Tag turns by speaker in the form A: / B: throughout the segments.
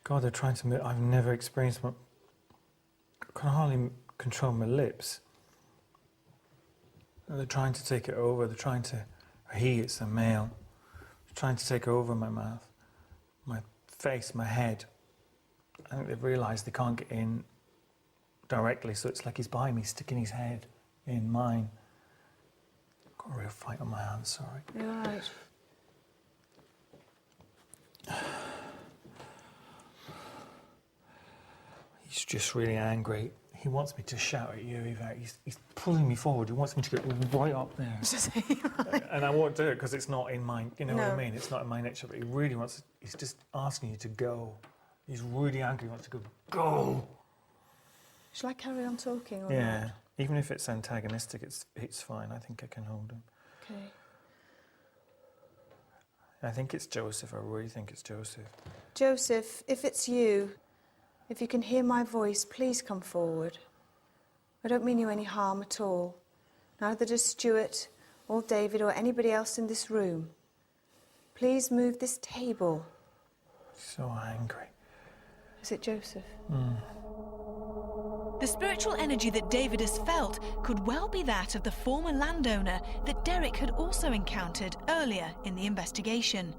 A: God, they're trying to... I've never experienced... I can hardly control my lips. They're trying to take it over. They're trying to... it's a male. They're trying to take over my mouth, my face, my head. I think they've realised they can't get in directly, so it's like he's behind me, sticking his head in mine. I've got a real fight on my hands, sorry.
B: You're all right.
A: He's just really angry. He wants me to shout at you, Yvette. He's pulling me forward. He wants me to get right up there. And I won't do it because it's not in my, you know what I mean? It's not in my nature, but he really wants, he's just asking you to go. He's really angry, he wants to go.
B: Shall I carry on talking or
A: Yeah,
B: not?
A: even if it's antagonistic, it's fine. I think I can hold him.
B: Okay.
A: I think it's Joseph. I really think it's Joseph.
B: Joseph, if it's you, if you can hear my voice, please come forward. I don't mean you any harm at all. Neither does Stuart or David or anybody else in this room. Please move this table.
A: So angry.
B: Is it Joseph?
C: The spiritual energy that David has felt could well be that of the former landowner that Derek had also encountered earlier in the investigation.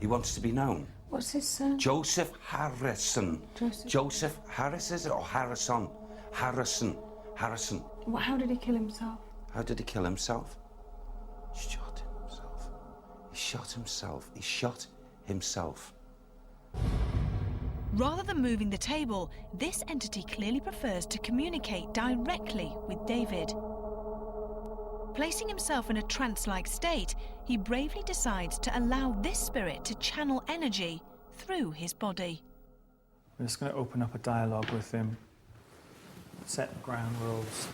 D: He wants to be known.
B: What's his son?
D: Joseph Harrison.
B: Joseph
D: Harris, is it? Or Harrison? Harrison.
B: How did he kill himself?
D: How did he kill himself? Shot himself. He shot himself. He shot himself.
C: Rather than moving the table, this entity clearly prefers to communicate directly with David. Placing himself in a trance-like state, he bravely decides to allow this spirit to channel energy through his body.
A: I'm just going to open up a dialogue with him, set the ground rules,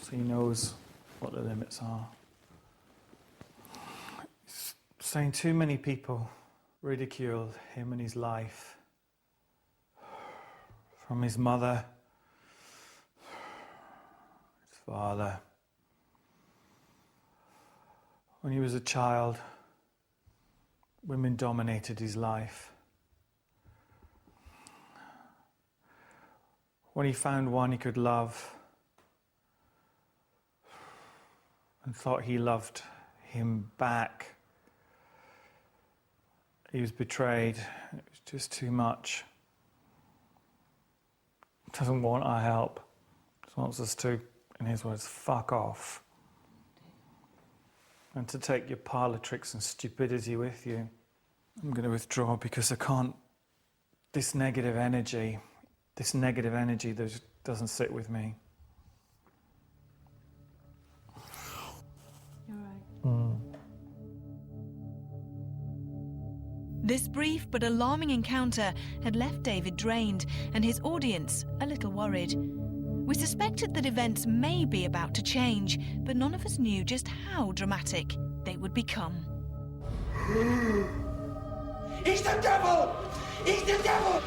A: so he knows what the limits are. He's saying too many people ridiculed him and his life. From his mother, his father. When he was a child, women dominated his life. When he found one he could love and thought he loved him back, he was betrayed. It was just too much. Doesn't want our help. Just wants us to, in his words, fuck off. And to take your parlour tricks and stupidity with you. I'm going to withdraw because I can't... This negative energy that doesn't sit with me.
B: You're right.
C: This brief but alarming encounter had left David drained and his audience a little worried. We suspected that events may be about to change, but none of us knew just how dramatic they would become.
D: He's the devil! He's the devil!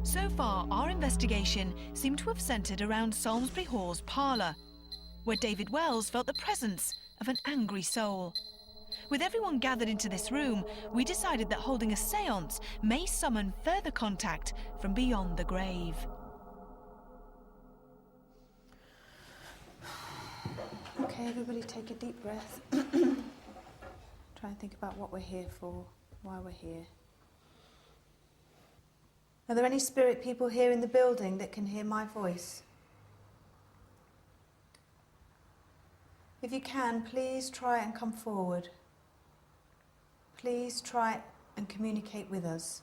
C: So far, our investigation seemed to have centred around Samlesbury Hall's parlour, where David Wells felt the presence of an angry soul. With everyone gathered into this room, we decided that holding a seance may summon further contact from beyond the grave.
B: Okay, everybody take a deep breath. Try and think about what we're here for, why we're here. Are there any spirit people here in the building that can hear my voice? If you can, please try and come forward. Please try and communicate with us.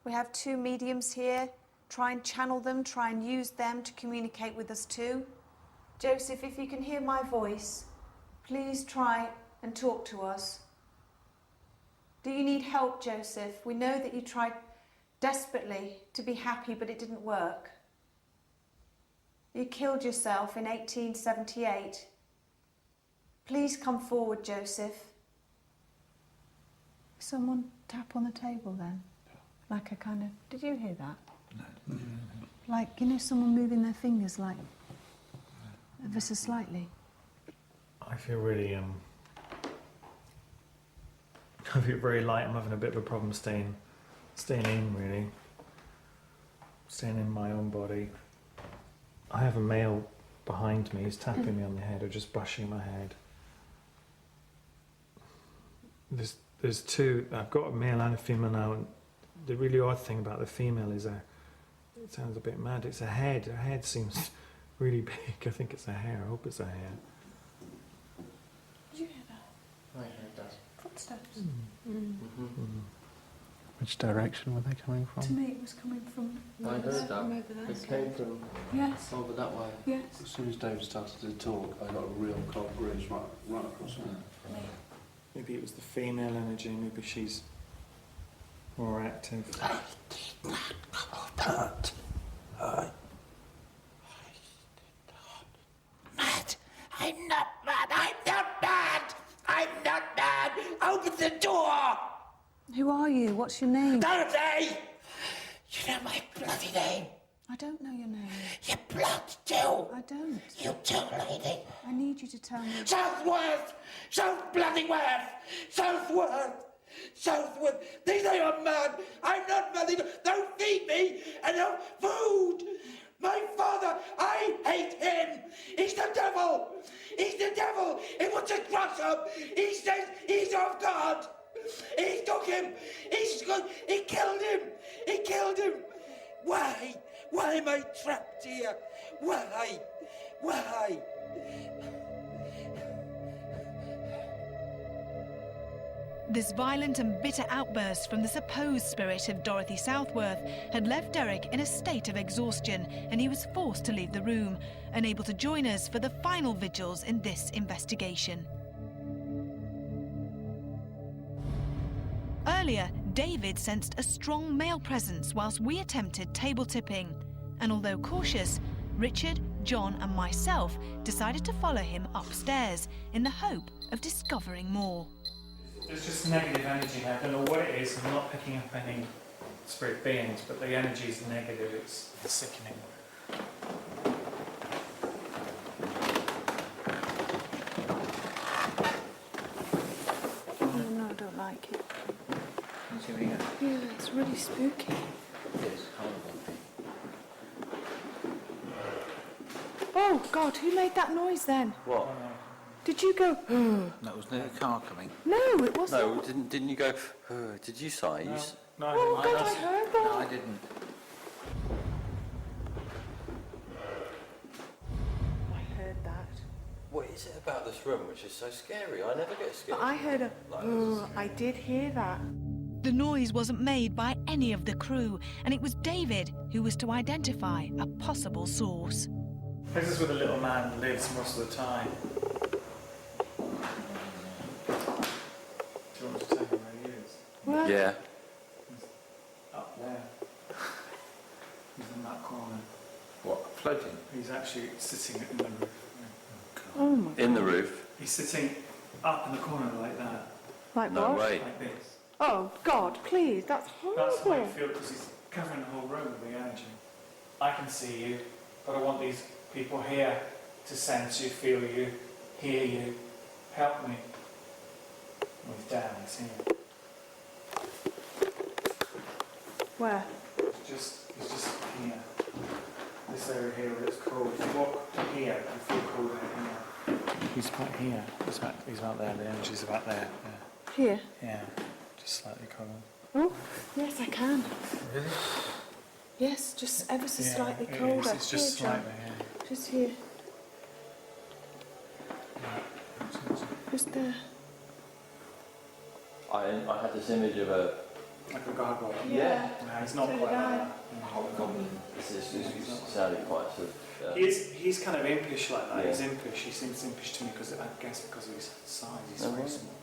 B: We have 2 mediums here. Try and channel them, try and use them to communicate with us too. Joseph, if you can hear my voice, please try and talk to us. Do you need help, Joseph? We know that you tried desperately to be happy, but it didn't work. You killed yourself in 1878. Please come forward, Joseph. Someone tap on the table then? Like a kind of... Did you hear that?
D: No.
B: Like, you know, someone moving their fingers like... ever so slightly.
A: I feel really, I feel very light. I'm having a bit of a problem staying in, really. Staying in my own body. I have a male behind me. He's tapping me on the head or just brushing my head. There's two. I've got a male and a female now. And the really odd thing about the female is it sounds a bit mad. It's a head. Her head seems really big. I think it's a hair. I hope it's a hair.
B: Did you hear that?
E: I hear it does.
B: Footsteps.
E: Which direction were they coming
B: To
E: from?
B: me, it was coming from...
F: I heard that.
B: From over there.
F: It came from
B: Yes,
F: over that way.
B: yes.
G: As soon as David started to talk, I got a real cold breeze right across me.
A: Maybe it was the female energy. Maybe she's more active.
D: Mad! I'm not mad! I'm not mad! I'm not mad! Open the door!
B: Who are you? What's your name?
D: Dorothy! You know my bloody name.
B: I don't know your name.
D: Your blood too.
B: I don't.
D: You too, lady.
B: I need you to tell me...
D: Southworth! South bloody worth! Southworth! Southworth! They say I'm mad! I'm not mad! Don't feed me! And no food! My father! I hate him! He's the devil! He's the devil! He wants to crush him! He says he's of God! He took him! He's good! He killed him! He killed him! Why? Why am I trapped here? Why? Why?
C: This violent and bitter outburst from the supposed spirit of Dorothy Southworth had left Derek in a state of exhaustion, and he was forced to leave the room, unable to join us for the final vigils in this investigation. Earlier, David sensed a strong male presence whilst we attempted table tipping, and although cautious, Richard, John and myself decided to follow him upstairs in the hope of discovering more.
A: There's just negative energy now. I don't know what it is. I'm not picking up any spirit beings, but the energy is negative. It's sickening.
B: Oh, no, I don't like it.
F: What's your ear?
B: Yeah, it's really spooky.
F: It is horrible.
B: Oh, God, who made that noise then?
F: What?
B: Did you go...
E: That was the car coming.
B: No, it wasn't.
F: No, didn't you go? Did you size?
A: No,
B: Oh,
A: I
B: God,
A: didn't.
B: I heard
E: No,
B: that.
E: I didn't.
B: I heard that.
F: What is it about this room which is so scary? I never get scared.
B: But I heard a... I did hear that.
C: The noise wasn't made by any of the crew, and it was David who was to identify a possible source.
A: This is where the little man lives most of the time. Do you want to tell me where he is?
B: Well,
F: Yeah.
A: Up there. He's in that corner.
E: What, floating?
A: He's actually sitting in the roof.
B: oh my...
F: In the roof.
A: He's sitting up in the corner like that,
B: Like
F: No
B: what?
F: way.
A: like this.
B: Oh, God, please, that's
A: That's how I
B: horrible.
A: feel because he's covering the whole room with the energy. I can see you, but I want these people here to sense you, feel you, hear you. Help me. Well, he's down, he's here.
B: Where?
A: He's just here. This area here where it's cold. If you walk to here, you feel cold in here. He's quite here. He's about there. The energy's about there.
B: Here?
A: Yeah. Just slightly cold.
B: Oh, yes, I can.
A: Really?
B: Yes, just ever so
A: Yeah,
B: slightly
A: it is.
B: colder.
A: It's just
B: here, John.
A: slightly, yeah.
B: Just here. Just there.
F: I had this image of a.
A: Like a gargoyle.
F: Yeah.
A: No, he's not
B: So
A: quite
B: did I.
A: like that.
F: Hobgoblin. This sounded quite sort of.
A: He's kind of impish like that.
F: Yeah.
A: He's impish. He seems impish to me because I guess because of his size. He's
F: Oh,
A: very
F: right.
A: small.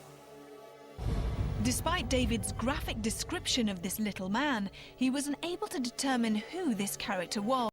C: Despite David's graphic description of this little man, he was unable to determine who this character was.